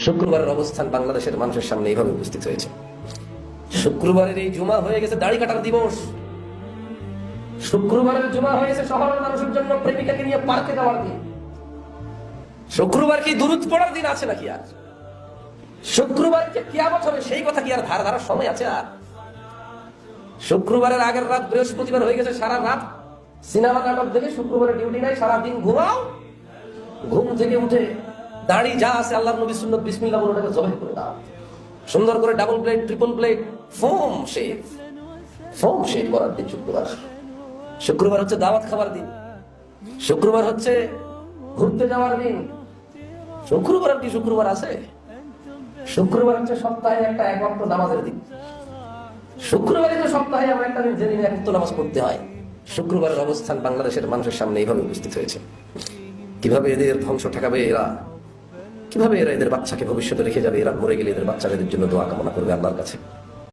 শুক্রবারের অবস্থান বাংলাদেশের মানুষের সামনে এইভাবে উপস্থিত হয়েছে। শুক্রবারের এই জুমা হয়ে গেছে দাড়ি কাটার দিবস। শুক্রবারের জুমা হয়ে গেছে শহরের মানুষের জন্য প্রেমিকাকে নিয়ে পার্কে যাওয়ার দিন। শুক্রবার কি দুরূদ পড়ার দিন আছে নাকি? আর শুক্রবার যে কিয়ামত হবে সেই কথা কি আর ধার ধারার সময় আছে? আর শুক্রবারের আগের রাত বৃহস্পতিবার হয়ে গেছে, সারা রাত সিনেমা নাটক দেখে শুক্রবারের ডিউটি নাই, সারাদিন ঘুমাও। ঘুম থেকে উঠে দাড়ি যা আছে আল্লাহর নবী সুন্নাত বিসমিল্লাহ বলে ওটাকে জবাই করে দাও। সুন্দর করে double plate, triple plate, foam shave করার দিন শুক্রবার। শুক্রবার হচ্ছে দাওয়াত খাবার দিন। শুক্রবার হচ্ছে ঘুরতে যাওয়ার দিন। শুক্রবার আর কি শুক্রবার আছে? শুক্রবার হচ্ছে সপ্তাহে একটা এক ওয়াক্ত নামাজের দিন। শুক্রবারে তো সপ্তাহে আমার একটা দিন যেদিন এক ওয়াক্ত নামাজ পড়তে হয়। শুক্রবারের অবস্থান বাংলাদেশের মানুষের সামনে এইভাবে উপস্থিত হয়েছে। কিভাবে এদের ধ্বংস ঠেকাবে এরা, কিভাবে এরা এদের বাচ্চাকে ভবিষ্যতে রেখে যাবে, এরা মরে গেলে এদের বাচ্চাদের জন্য দোয়া কামনা করবে আল্লাহর কাছে।